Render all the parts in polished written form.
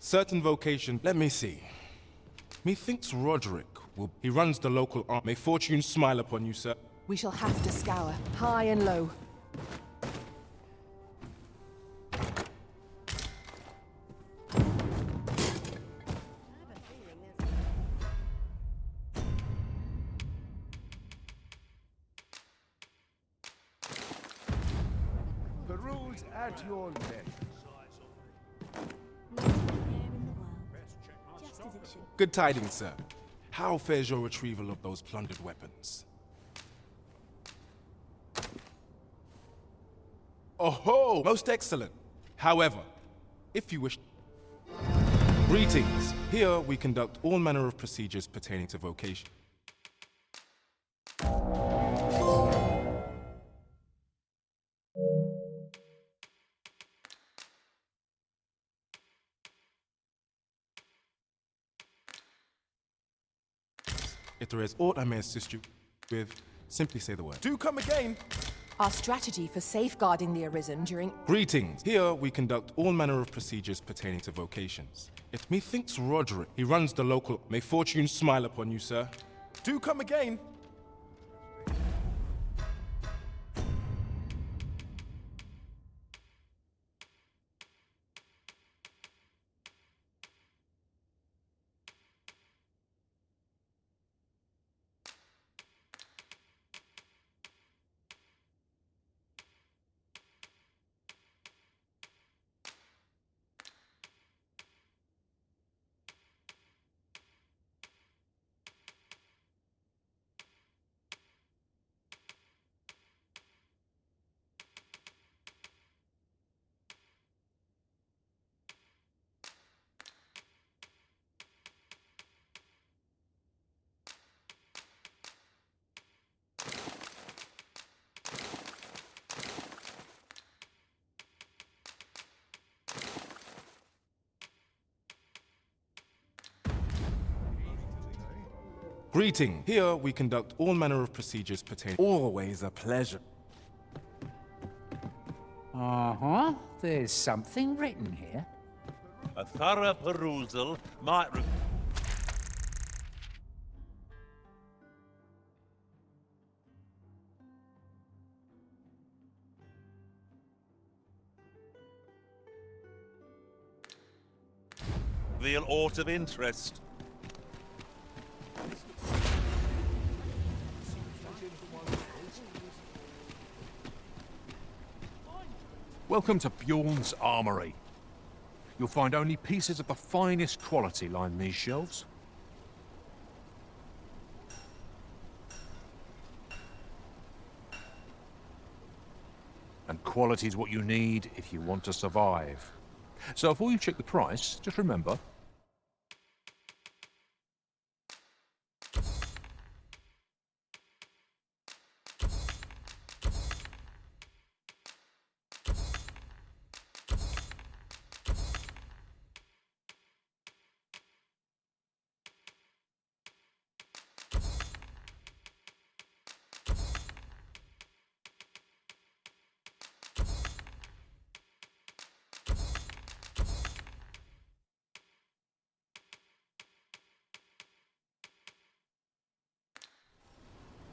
Certain vocation. Let me see. Methinks Roderick will. He runs the local arm. May fortune smile upon you, sir. We shall have to scour, high and low. The rules at your neck. Good tidings, sir. How fares your retrieval of those plundered weapons? Oh-ho! Most excellent. However, if you wish... Greetings. Here we conduct all manner of procedures pertaining to vocation. If there is aught I may assist you with, simply say the word. Do come again! Our strategy for safeguarding the Arisen during... Greetings. Here we conduct all manner of procedures pertaining to vocations. It methinks Roderick. He runs the local... May fortune smile upon you, sir. Do come again! Greeting. Here we conduct all manner of procedures pertaining... Always a pleasure. Uh-huh. There's something written here. A thorough perusal might... reveal aught of interest. Welcome to Bjorn's Armory. You'll find only pieces of the finest quality line these shelves. And quality's what you need if you want to survive. So before you check the price, just remember,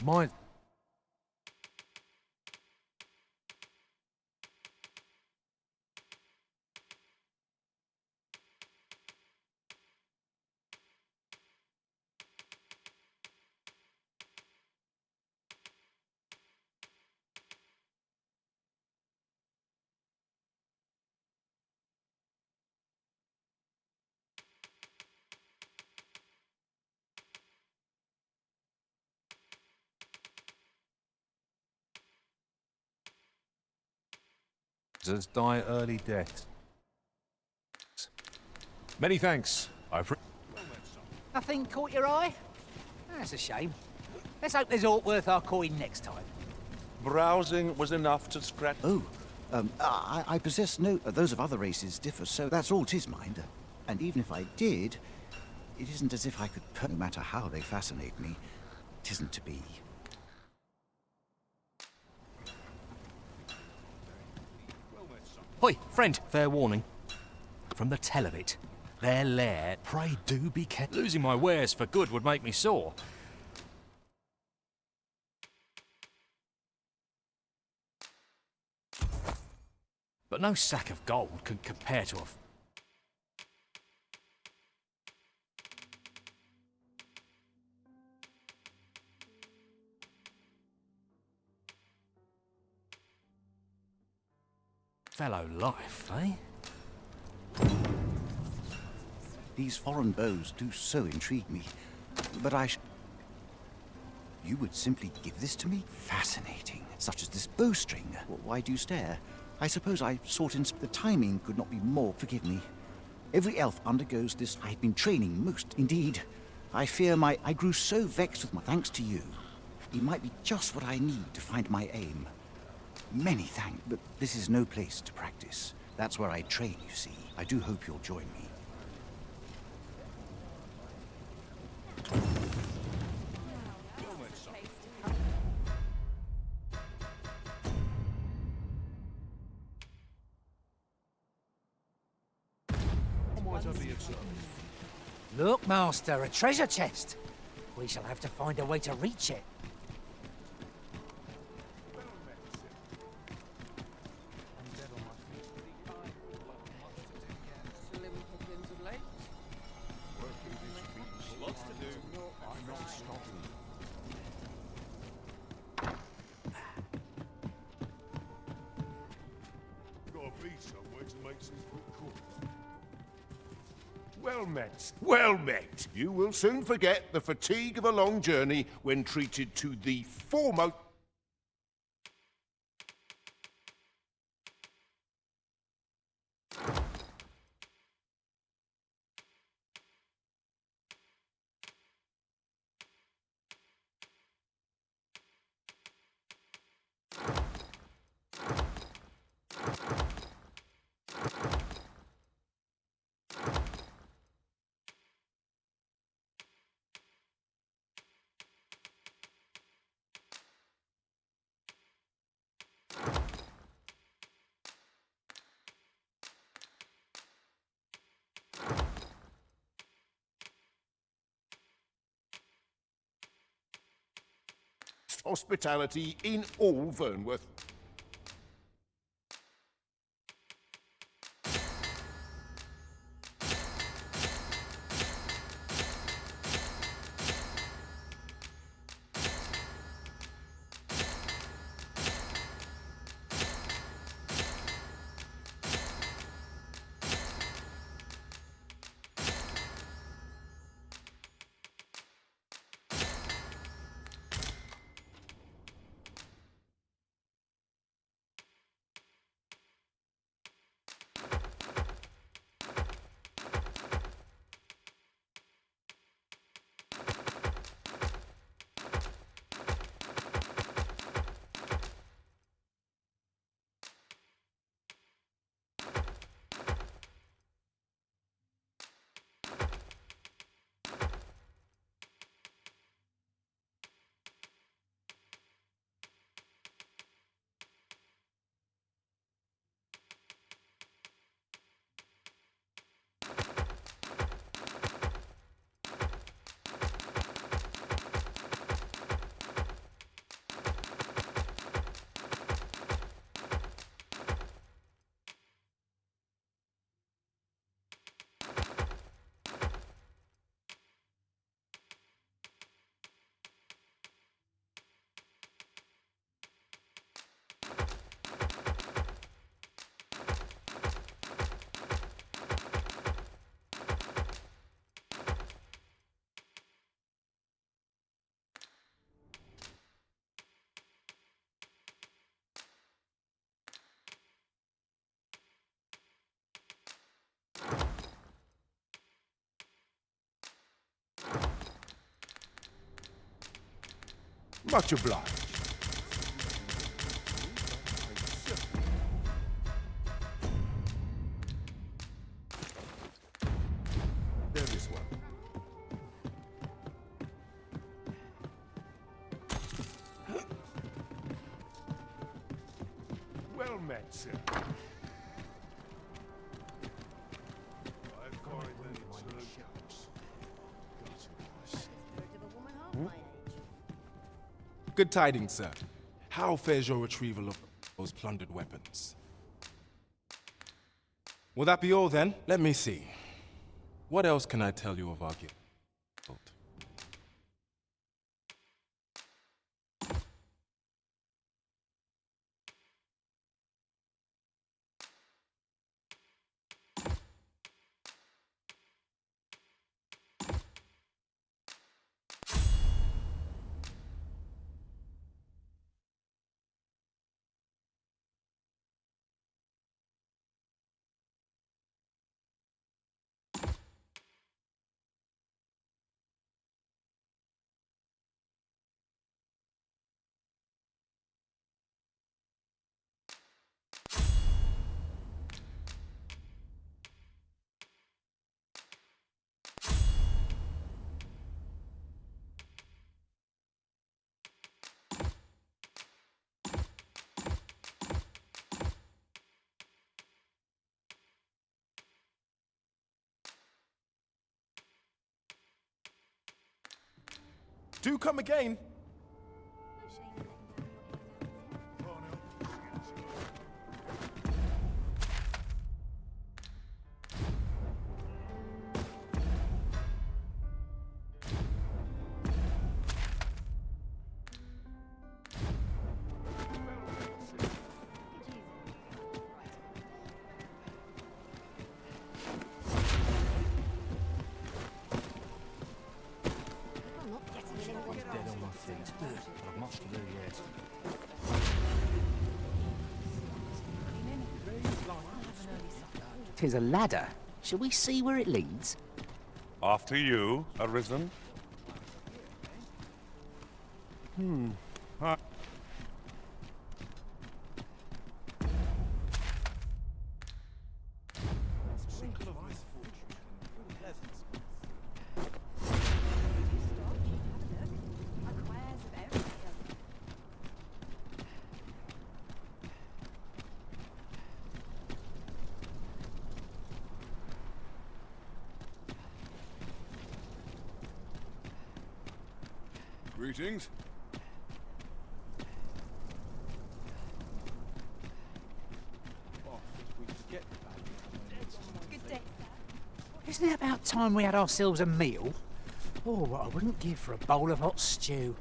my... die early deaths. Many thanks. Nothing caught your eye? That's a shame. Let's hope there's aught worth our coin next time. Browsing was enough to scratch... Oh, I possess no... those of other races differ, so that's all 'tis mind. And even if I did, it isn't as if I could... no matter how they fascinate me, 'tisn't to be. Hoi, friend, fair warning. From the tell of it, their lair. Pray do be careful. Losing my wares for good would make me sore. But no sack of gold can compare to a fellow life, eh? These foreign bows do so intrigue me, but You would simply give this to me? Fascinating. Such as this bowstring. Why do you stare? I suppose I sought in... The timing could not be more... Forgive me. Every elf undergoes this. I've been training most. Indeed. I fear I grew so vexed with my... Thanks to you. It might be just what I need to find my aim. Many thanks, but this is no place to practice. That's where I train, you see. I do hope you'll join me. Look, Master, a treasure chest. We shall have to find a way to reach it. Well met. You will soon forget the fatigue of a long journey when treated to the foremost... hospitality in all Vernworth. Much obliged. There is one. Well met, sir. I've got it. Good tidings, sir. How fares your retrieval of those plundered weapons? Will that be all, then? Let me see. What else can I tell you of our guild? Do come again. Tis a ladder. Shall we see where it leads? After you, Arisen. Greetings. Isn't it about time we had ourselves a meal? Oh, what I wouldn't give for a bowl of hot stew.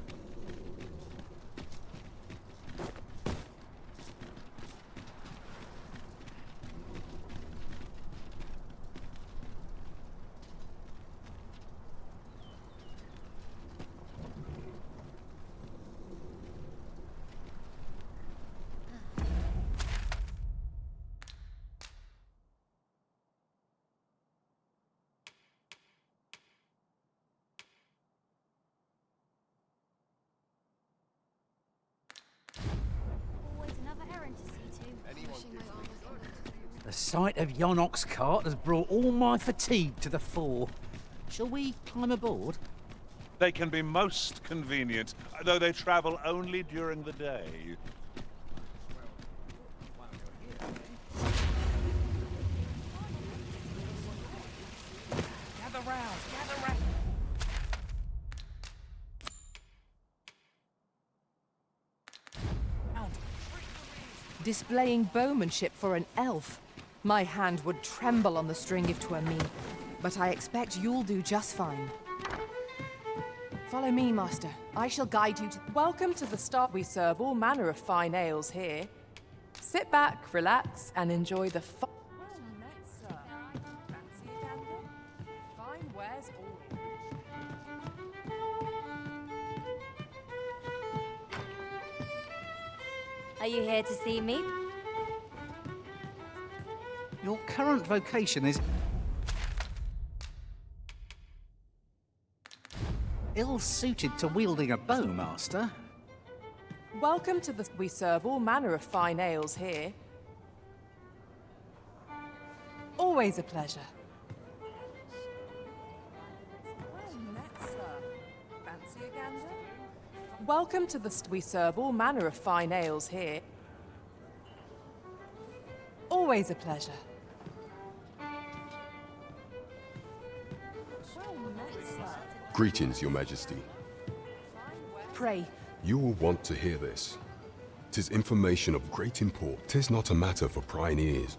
The sight of Yonok's cart has brought all my fatigue to the fore. Shall we climb aboard? They can be most convenient, though they travel only during the day. Gather round, gather round. Displaying bowmanship for an elf. My hand would tremble on the string if 'twere me, but I expect you'll do just fine. Follow me, master. I shall guide you to... Welcome to the start. We serve all manner of fine ales here. Sit back, relax, and enjoy the fun. Well met, sir. Fancy a gander? Fine wares all. Are you here to see me? Your current vocation is ill-suited to wielding a bow, master. Welcome to the... We serve all manner of fine ales here. Always a pleasure. Well met, sir. Fancy a gander? Welcome to the... We serve all manner of fine ales here. Always a pleasure. Greetings, Your Majesty. Pray, You will want to hear this. 'Tis information of great import. 'Tis not a matter for prying ears.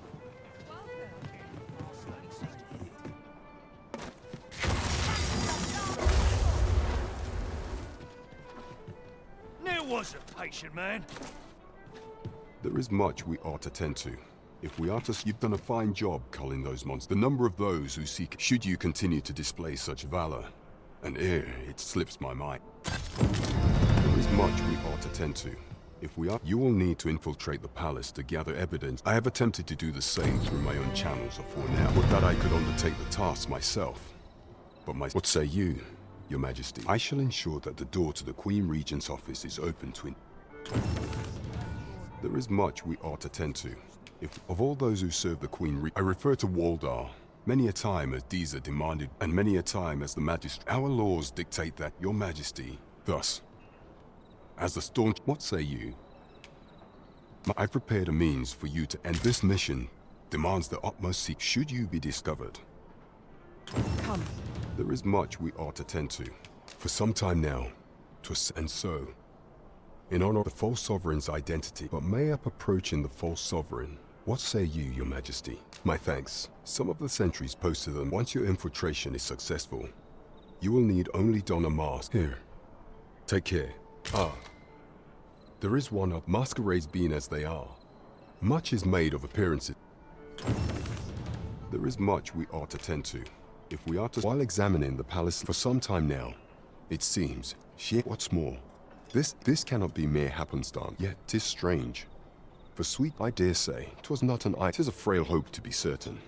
There was a patient man. There is much we ought to tend to. If we are to... You've done a fine job culling those monsters. The number of those who seek... Should you continue to display such valor, and it slips my mind. There is much we ought to tend to. If we are... You will need to infiltrate the palace to gather evidence. I have attempted to do the same through my own channels afore now. Would that I could undertake the task myself. But what say you, Your Majesty? I shall ensure that the door to the Queen Regent's office is open to... There is much we ought to tend to. If of all those who serve the Queen I refer to Waldar. Many a time as these are demanded, and many a time as the magistrate... Our laws dictate that, Your Majesty. Thus, as the staunch... What say you? I prepared a means for you to end this mission. Demands the utmost seek should you be discovered. Come. There is much we ought to tend to. For some time now, and so, in honor of the false sovereign's identity, but may up approaching the false sovereign. What say you, Your Majesty? My thanks. Some of the sentries posted them. Once your infiltration is successful, you will need only don a mask. Here. Take care. There is one of masquerades being as they are. Much is made of appearances. There is much we ought to tend to. If we are to... While examining the palace for some time now, it seems, what's more, this cannot be mere happenstance, yet 'tis strange. For sweet, I dare say, 'twas not an eye, 'tis a frail hope to be certain.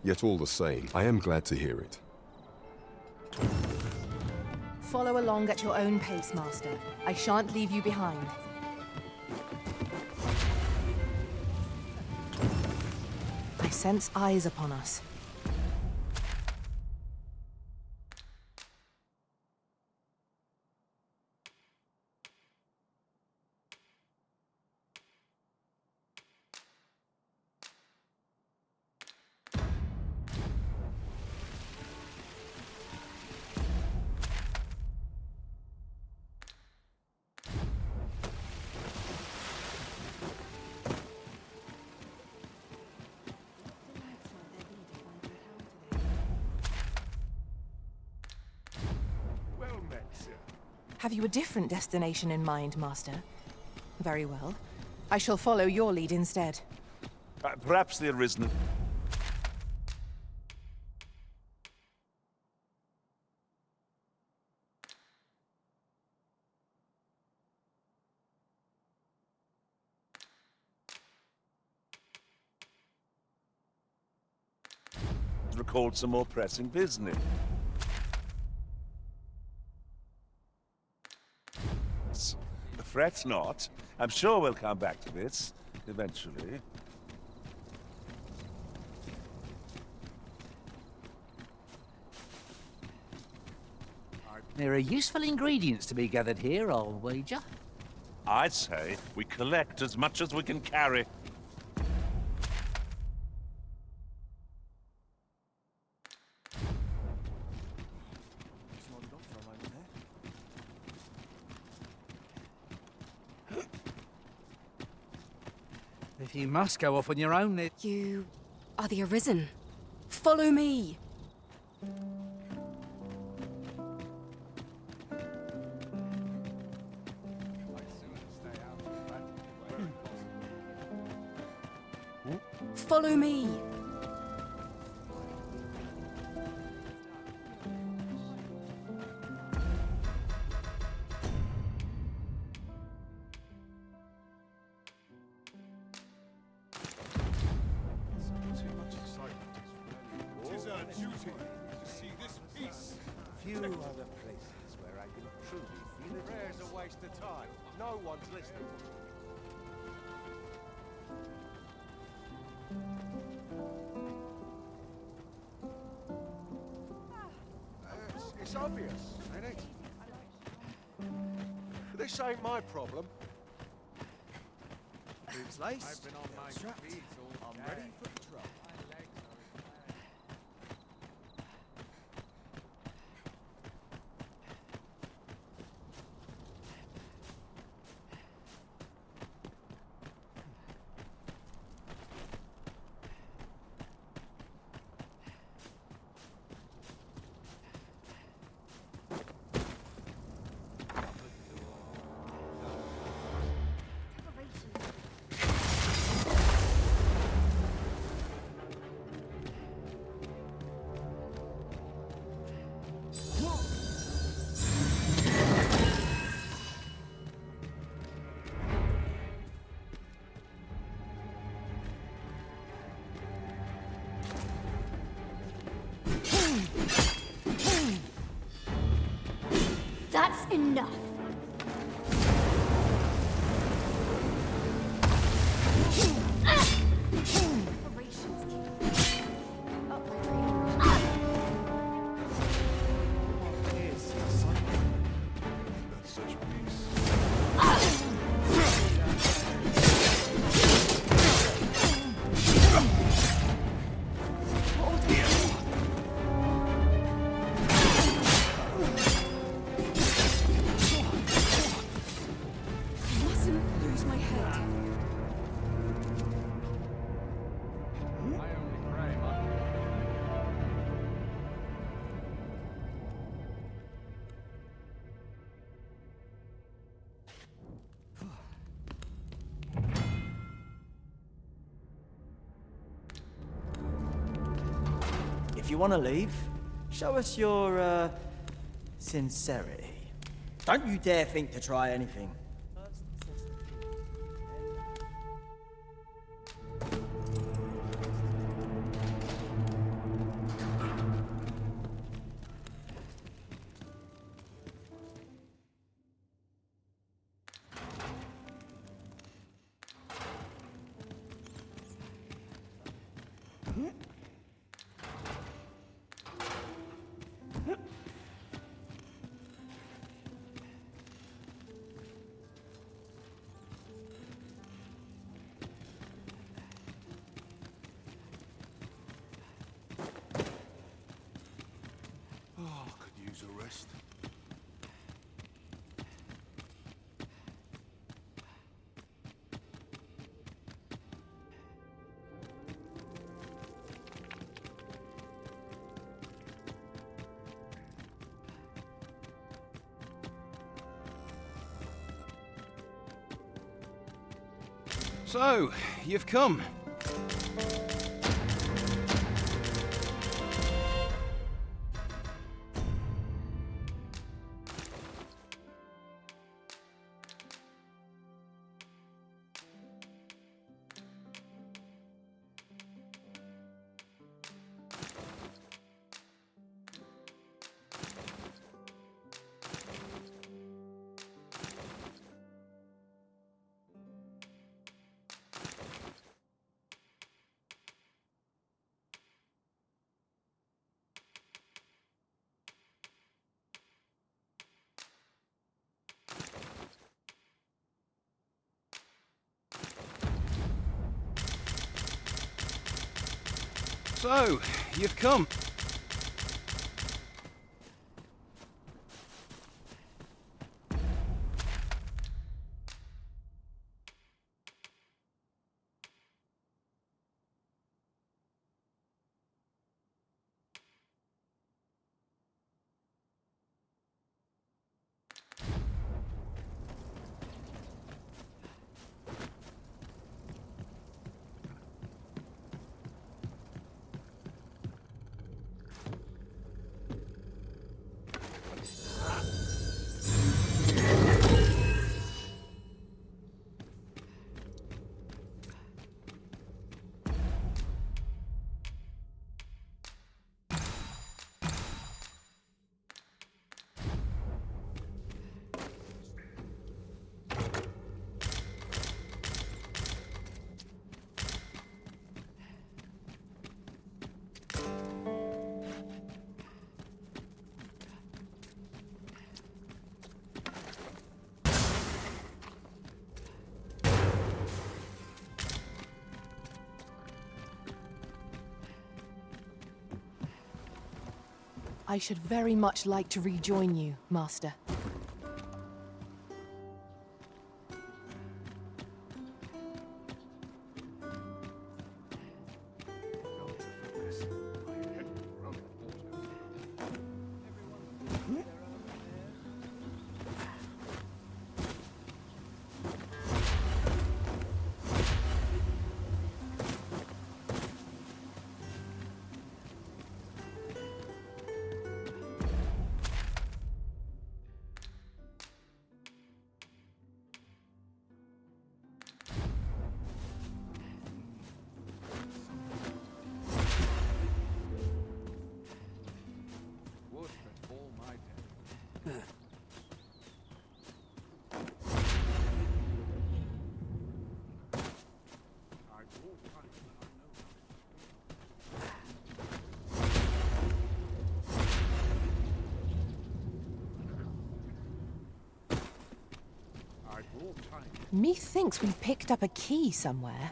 Yet all the same, I am glad to hear it. Follow along at your own pace, Master. I shan't leave you behind. I sense eyes upon us. Have you a different destination in mind, Master? Very well. I shall follow your lead instead. Perhaps the arisen... recalled some more pressing business. Fret not. I'm sure we'll come back to this, eventually. There are useful ingredients to be gathered here, I'll wager. I'd say we collect as much as we can carry. If you must go off on your own, You are the Arisen. Follow me! Follow me! Few other places where I can truly feel it. Prayere's a waste of time. No one's listening. It's obvious, ain't it? This ain't my problem. Boots laced. I've been on my feet all day. I'm ready for the drop. Enough. If you want to leave, show us your, sincerity. Don't you dare think to try anything. Use a rest. So, you've come. So, you've come. I should very much like to rejoin you, Master. Methinks we picked up a key somewhere.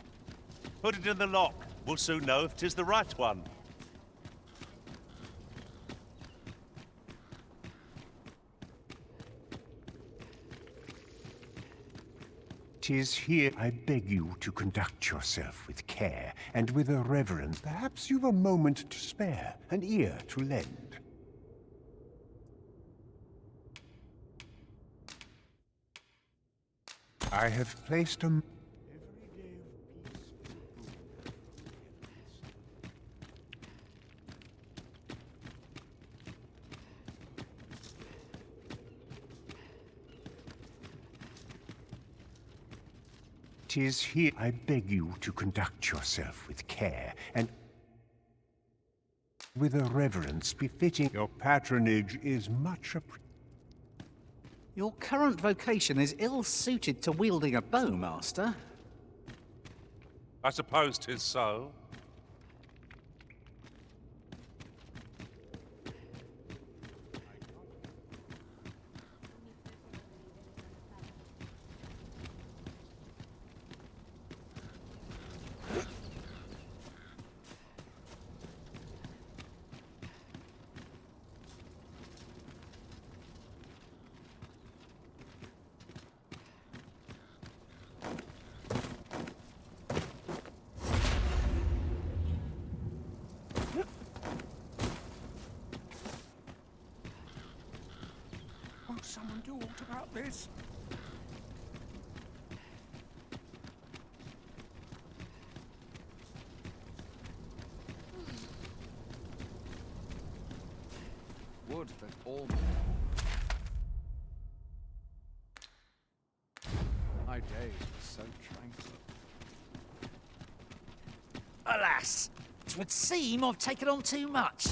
Put it in the lock. We'll soon know if 'tis the right one. "'Tis here I beg you to conduct yourself with care, and with a reverence. Perhaps you've a moment to spare, an ear to lend." I have placed a... "'Tis here I beg you to conduct yourself with care, and with a reverence befitting your patronage is much appreciated." Your current vocation is ill-suited to wielding a bow, Master. I suppose 'tis so. Won't someone do aught about this? Would that all my days were so tranquil. Alas, it would seem I've taken on too much.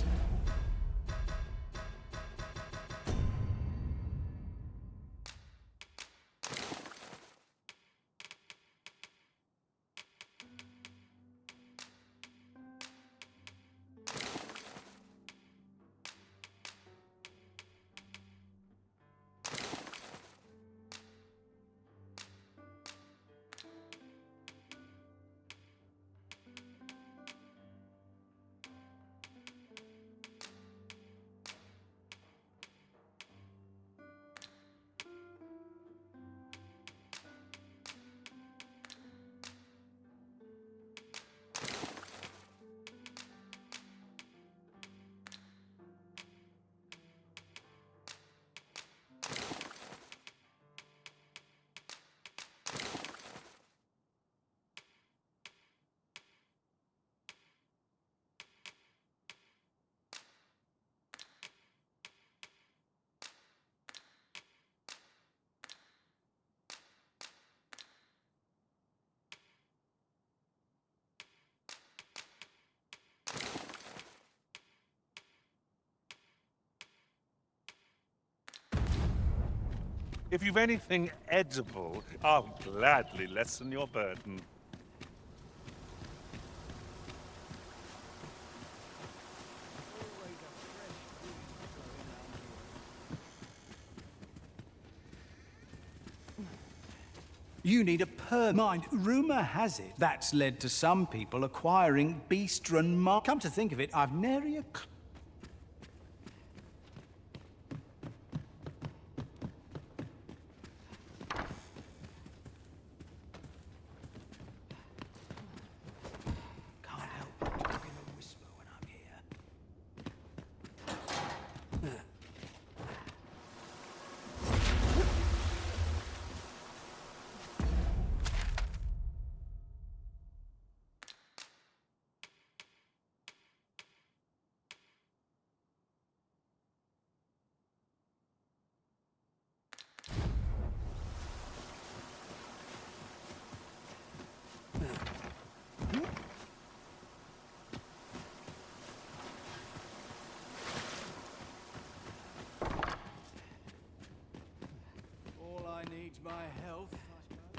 If you've anything edible, I'll gladly lessen your burden. You need a mind. Rumor has it that's led to some people acquiring beast-run Come to think of it, I've nary a needs my health, I suppose.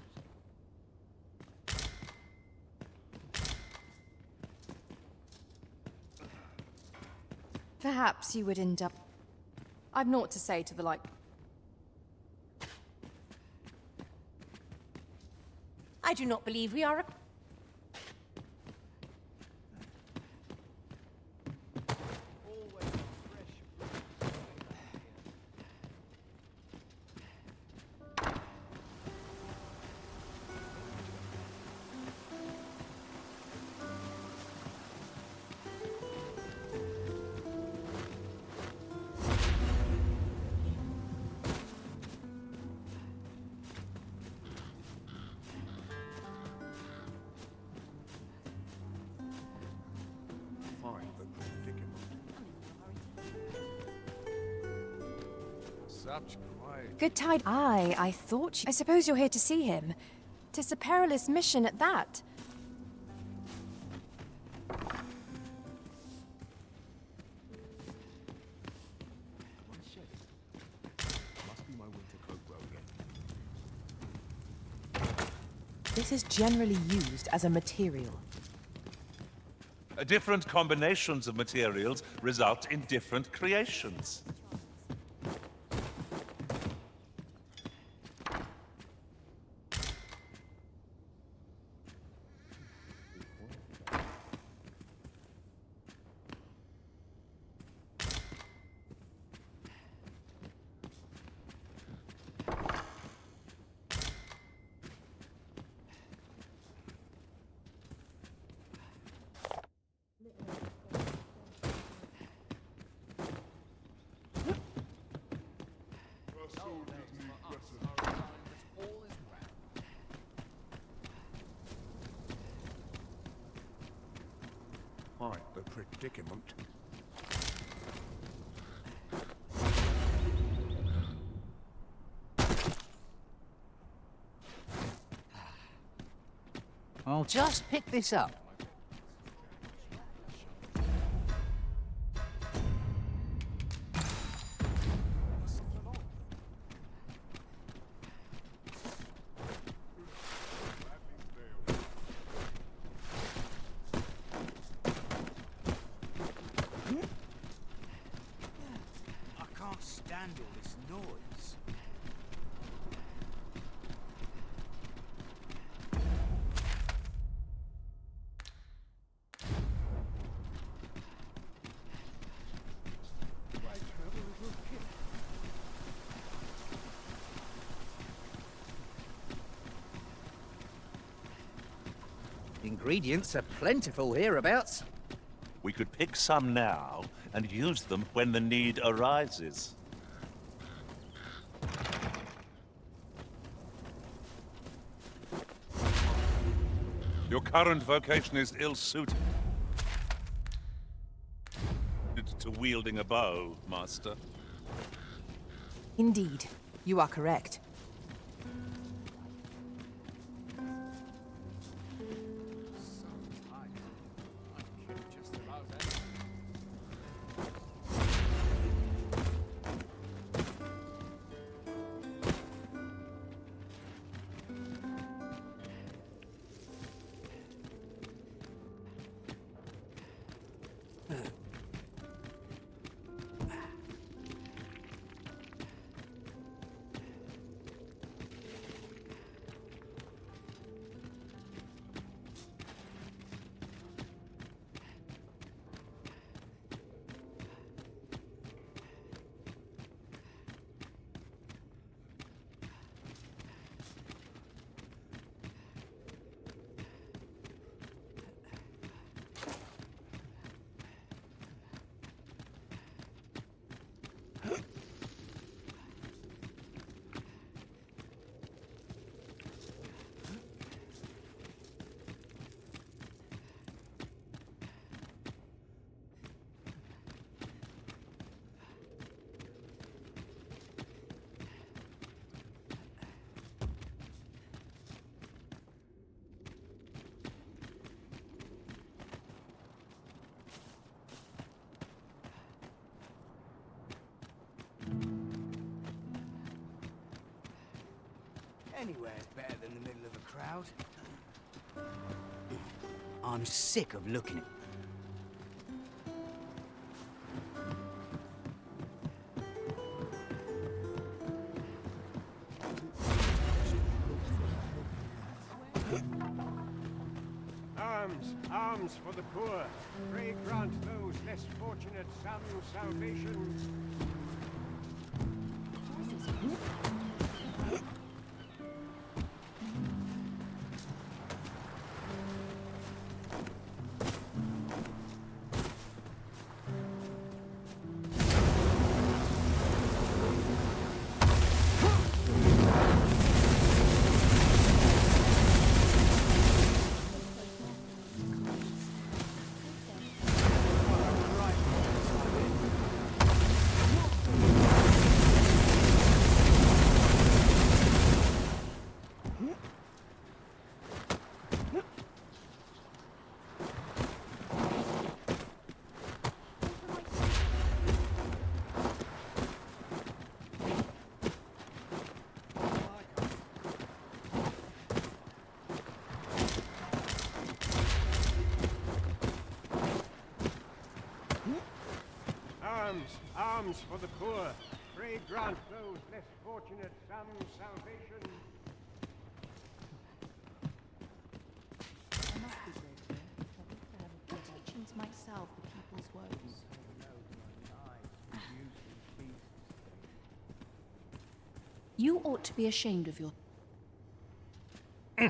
Perhaps you would end up... I've naught to say to the like... I do not believe we are... Good tide. Aye, I thought I suppose you're here to see him. 'Tis a perilous mission at that. This is generally used as a material. Different combinations of materials result in different creations. Quite the predicament. I'll just pick this up. Ingredients are plentiful hereabouts. We could pick some now and use them when the need arises. Your current vocation is ill-suited to wielding a bow, Master. Indeed, you are correct. Anywhere's better than the middle of a crowd. I'm sick of looking at... Arms for the poor. Pray grant those less fortunate some salvation. Arms for the poor. Pray grant those less fortunate some salvation. I must be grateful. Your teachings might solve the people's woes. You ought to be ashamed of your... My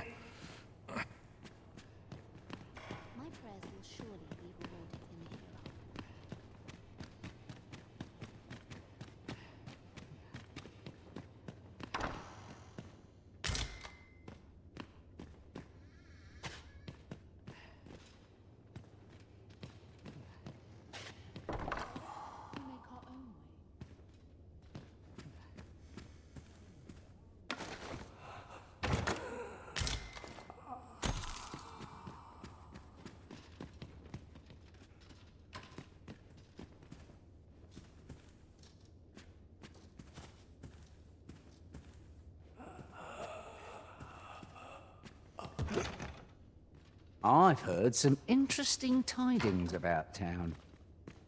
prayers will surely be rewarded in the hereafter. I've heard some interesting tidings about town.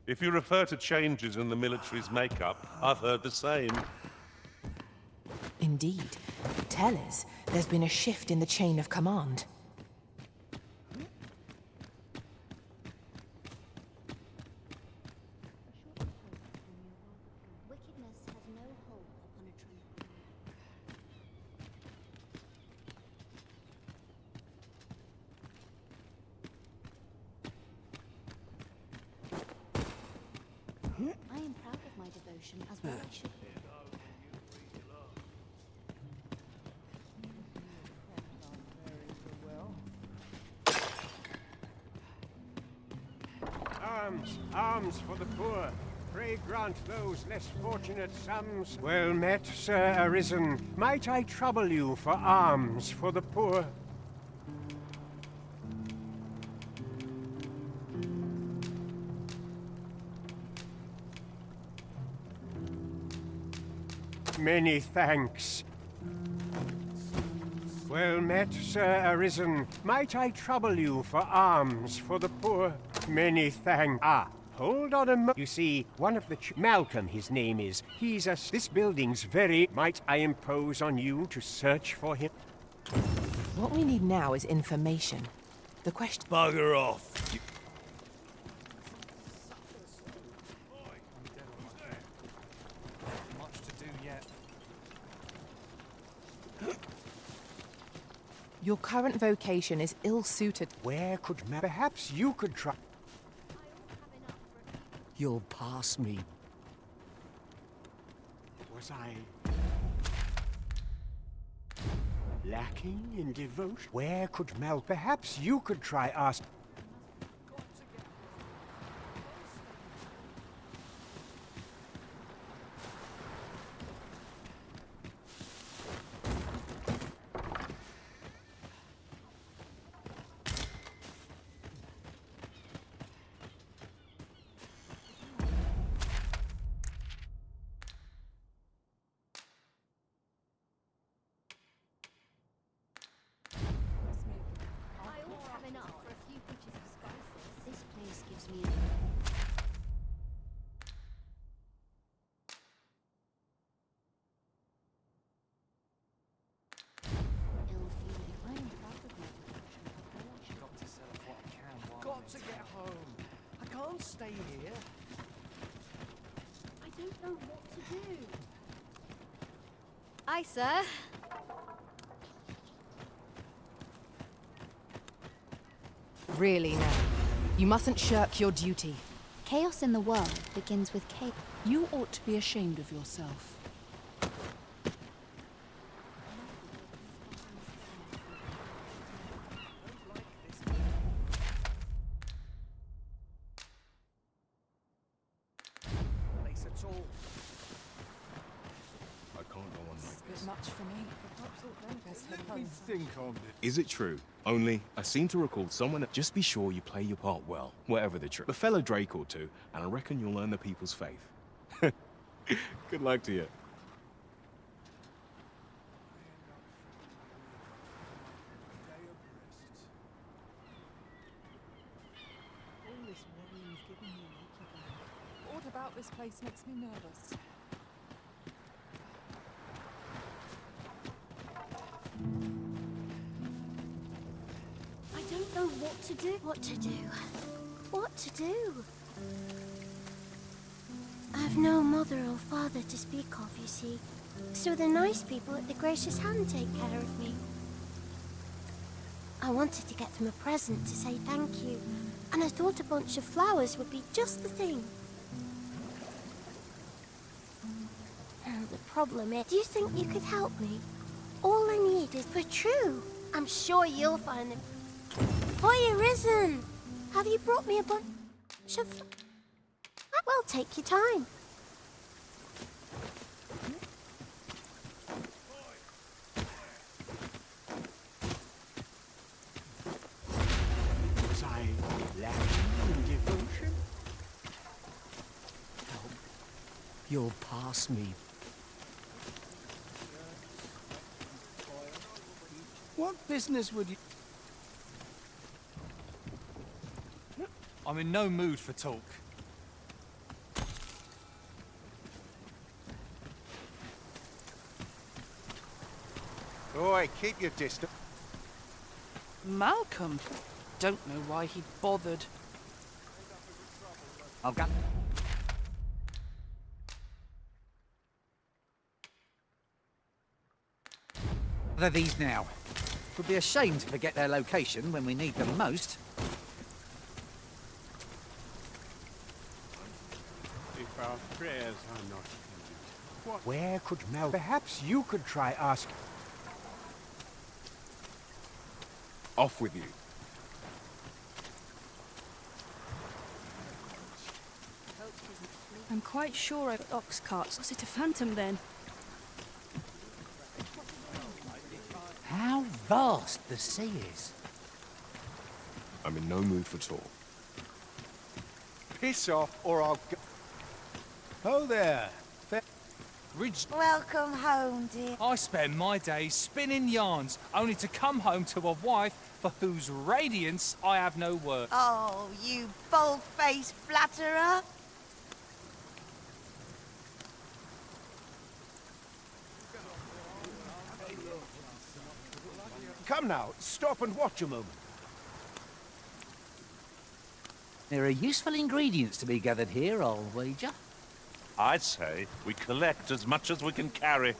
If you refer to changes in the military's makeup, I've heard the same. Indeed. Tell us, there's been a shift in the chain of command. Wickedness has no hold upon a tranquil. I am proud of my devotion as well I should be. Arms for the poor. Pray grant those less fortunate some... Well met, Sir Arisen. Might I trouble you for alms for the poor? Many thanks. Well met, Sir Arisen. Might I trouble you for alms for the poor? Many thanks. Hold on a mo... You see, one of the Malcolm, his name is. He's a... This building's very... Might I impose on you to search for him? What we need now is information. The question... Bugger off! Much to do yet. Your current vocation is ill-suited. Where could... Perhaps you could try... You'll pass me. Was I... lacking in devotion? Where could Mel... Perhaps you could try ask... I ought to have enough for a few people. I'll stay here. I don't know what to do. Aye, sir. Really now. You mustn't shirk your duty. Chaos in the world begins with chaos. You ought to be ashamed of yourself. I can't go on like Bit much for me. Perhaps all them best head home. Think on it. Is it true? Only, I seem to recall someone. Just be sure you play your part well, whatever the truth. A fellow Drake or two, and I reckon you'll earn the people's faith. Good luck to you. What about this place makes me nervous? I don't know what to do. What to do? What to do? I've no mother or father to speak of, you see. So the nice people at the Gracious Hand take care of me. I wanted to get them a present to say thank you, and I thought a bunch of flowers would be just the thing. The problem is, do you think you could help me? All I need is for true. I'm sure you'll find them. Boy, Arisen! Have you brought me a bunch of... Well, take your time. Was I lacking in devotion? You'll pass me. What business would you... I'm in no mood for talk. Oi, keep your distance. Malcolm. Don't know why he bothered. I'll go. What are these now? Would be ashamed to forget their location when we need them most. If our prayers are not heeded, what? Where could Mel? Perhaps you could try asking. Off with you. I'm quite sure I've ox carts. Was it a phantom then? How vast the sea is. I'm in no mood for talk. Piss off, or I'll go. Oh there. Welcome home, dear. I spend my days spinning yarns, only to come home to a wife for whose radiance I have no word. Oh, you bold-faced flatterer. Come now, stop and watch a moment. There are useful ingredients to be gathered here, I'll wager. I'd say we collect as much as we can carry.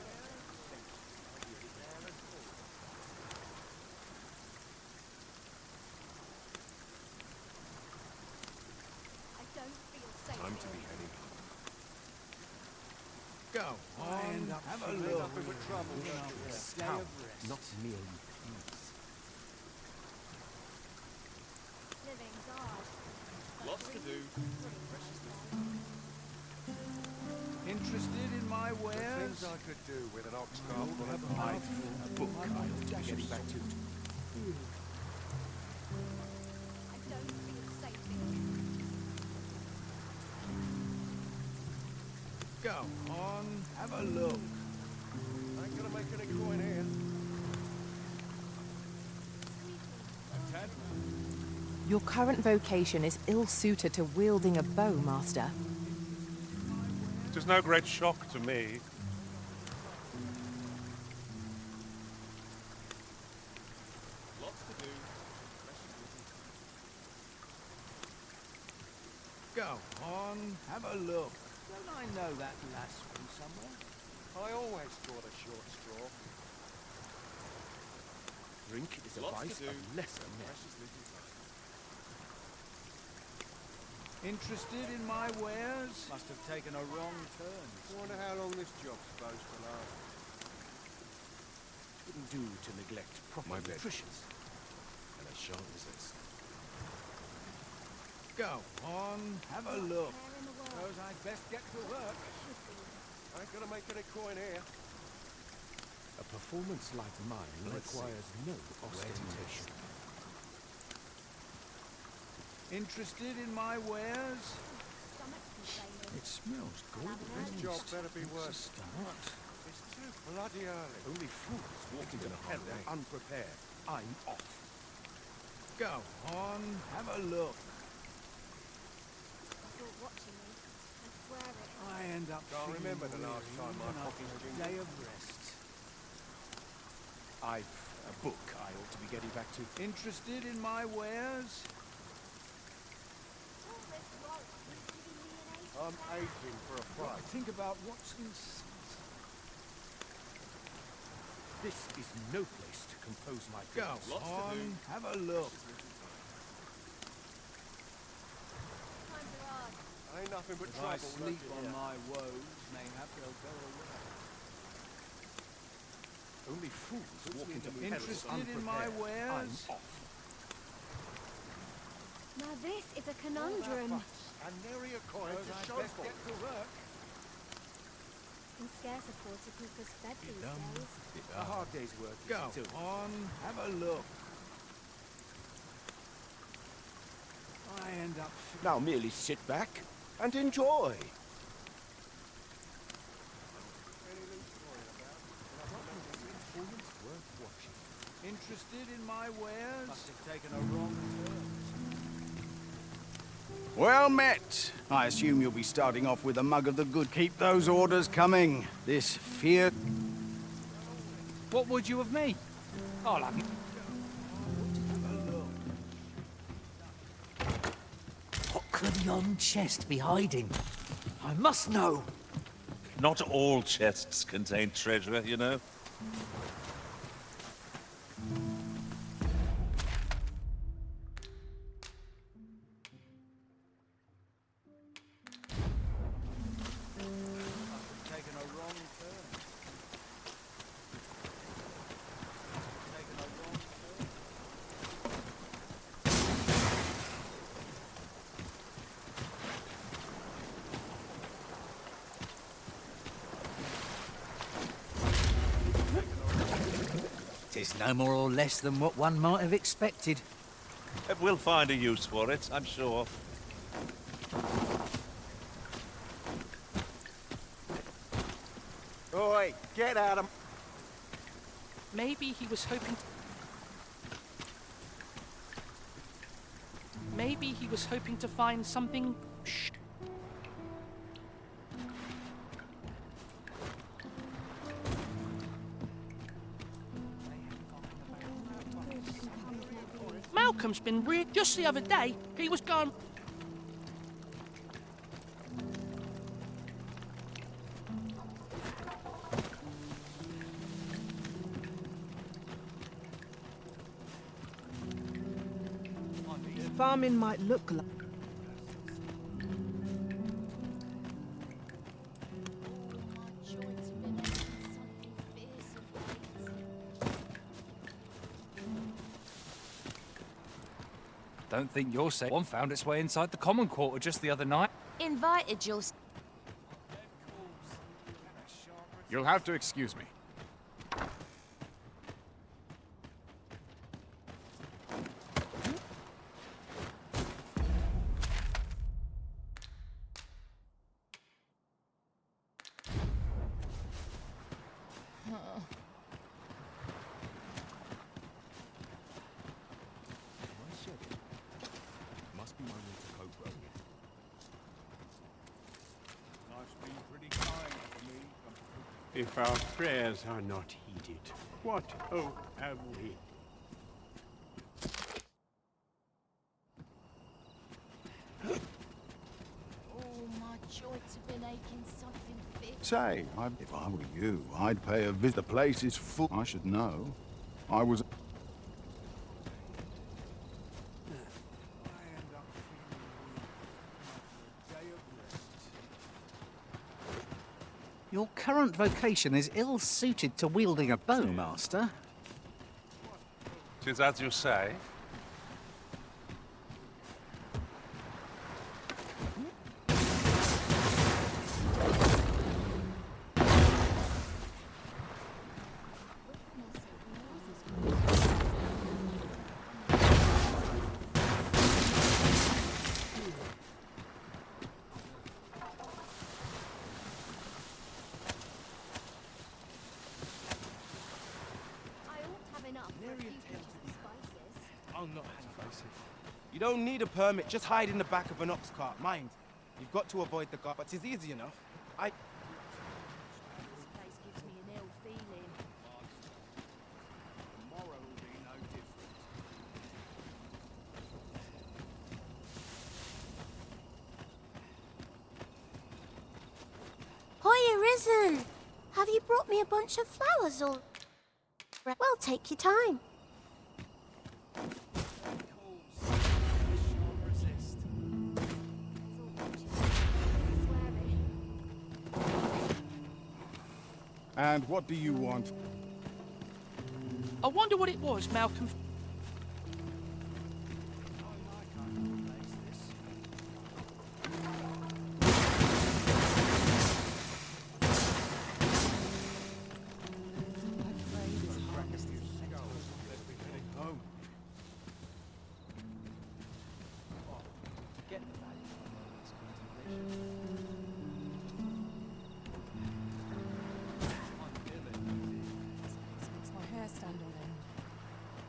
Time to be heading. Go on, have a look. How? Not merely peace. Lots to do. Interested in my wares? Things I could do with an ox cart full of My book I'll be getting back to. Go on, have a look. I ain't gonna make any coin here. Your current vocation is ill-suited to wielding a bow, Master. It is no great shock to me. Lots to do. Go on, have a look. Don't I know that lass from somewhere? I always draw the short straw. Drink is a vice of lesser men. Interested in my wares? Must have taken a wrong turn. Wonder how long this job's supposed to last. Wouldn't do to neglect proper nutrition. And I shan't resist. Go on, have a look. Suppose I'd best get to work. I ain't gonna make any coin here. A performance like mine requires no ostentation. Interested in my wares? It smells good. This job better be worth It's a start. It's too bloody early. Only fools walk into hell unprepared. I'm off. Go on, have a look. You're watching me. I swear it. I end up Can't remember the last time my pockets a jingled. day of rest. I've a book I ought to be getting back to. Interested in my wares? I'm aching for a fight. Think about what's inside. This is no place to compose my Go thoughts. on, have a look. Ain't nothing but If trouble. I sleep left on here. my woes, mayhap they'll go away. Only fools walk into hell Interested in my unprepared. wares? I'm off. Now this is a conundrum. And nary a coin Suppose to I'd show best for get it. to work. Can scarce afford to keep us fed these days. A hard day's work. Go on, have a look. I end up... Now merely sit back and enjoy. Interested in my wares? Must have taken a wrong turn. Well met. I assume you'll be starting off with a mug of the good. Keep those orders coming. This fear... What would you of me? I'll have... What could yon chest be hiding? I must know. Not all chests contain treasure, you know. Taken a wrong turn. Taken a wrong turn. Tis no more or less than what one might have expected. We'll find a use for it, I'm sure. Oi, get out of... Maybe he was hoping... Maybe he was hoping to find something... Shh. Malcolm's been just the other day, he was gone... Farming might look like... Don't think you're safe. One found its way inside the common quarter just the other night. Invited your... You'll have to excuse me. Must be my winter coat robe. Life's been pretty kind for me. If our prayers are not heeded, what hope have we? sure to been aching something fit. Say, if I were you, I'd pay a visit. The place is full. I should know. I was... Your current vocation is ill-suited to wielding a bow, Master. Tis as you say. I'll not hand face it. You don't need a permit, just hide in the back of an ox cart. Mind, you've got to avoid the guard, but it's easy enough. This place gives me an ill feeling. Tomorrow will be no different. Hoya Risen! Have you brought me a bunch of flowers or... Well, take your time. And what do you want? I wonder what it was, Malcolm.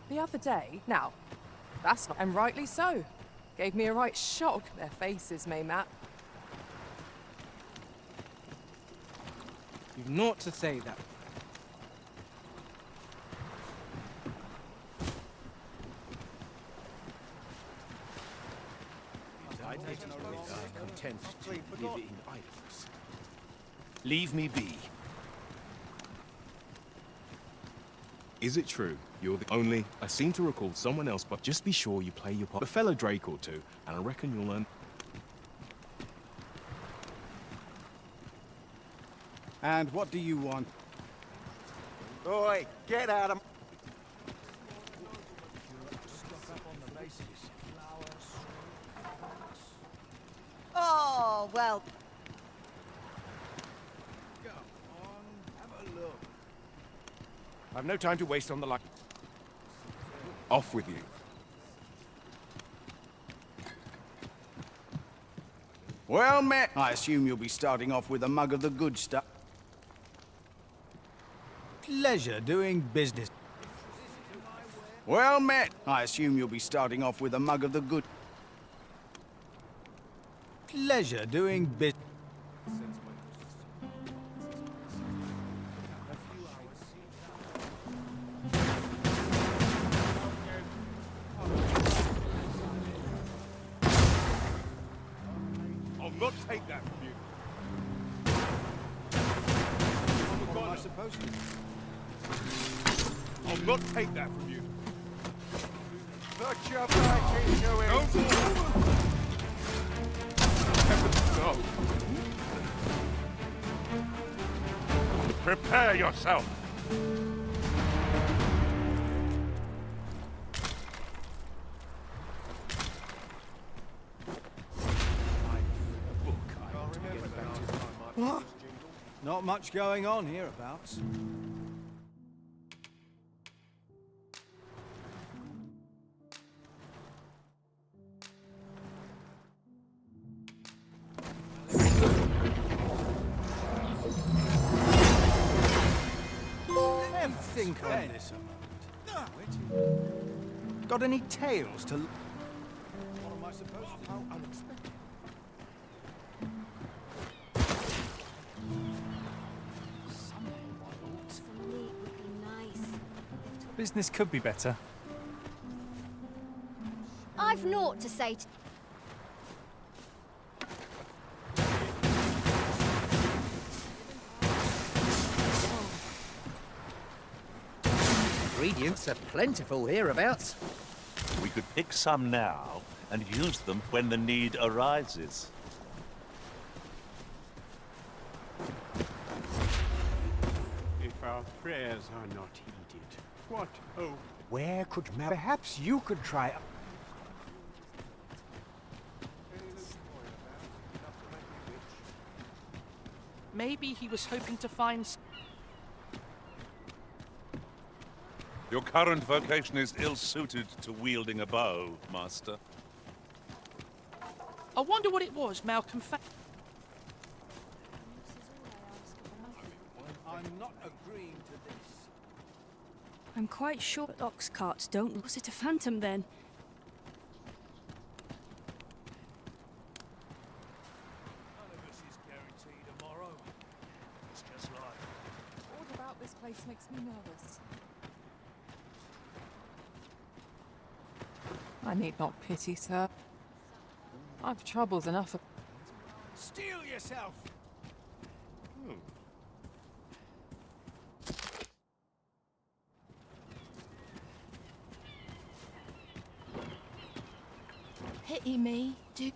The other day, now, that's not, and rightly so. Gave me a right shock, their faces, may Matt. You've naught to say that. Content to live in idleness. Leave me be. Is it true? You're the only... I seem to recall someone else, but just be sure you play your part. A fellow Drake or two, and I reckon you'll learn... And what do you want? Oi, get out of... Oh, well. Go on, have a look. I've no time to waste on the luck. Off with you. Well met. I assume you'll be starting off with a mug of the good stuff. Pleasure doing business. Well met. I assume you'll be starting off with a mug of the good... Pleasure doing business. I'll not take that from you. What am I supposed to? I'll not take that from you. Put your back into it. No. Prepare yourself. What? Not much going on hereabouts. Think on this a moment. Got any tales to... What am I supposed to do? How unexpected. Business could be better. I've naught to say to... Ingredients are plentiful hereabouts. We could pick some now and use them when the need arises. If our prayers are not heeded, what? Oh, where could perhaps you could try. Maybe he was hoping to find. Your current vocation is ill-suited to wielding a bow, Master. I wonder what it was Malcolm found. I'm not agreeing to this. I'm quite sure that ox carts don't. Was it a phantom then? All about this place makes me nervous. I need not pity, sir. I've troubles enough. Steel yourself! Pity me, do.